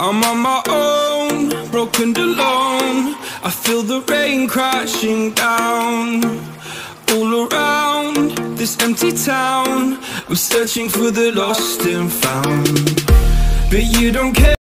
I'm on my own, broken and alone. I feel the rain crashing down all around this empty town. I'm searching for the lost and found, but you don't care.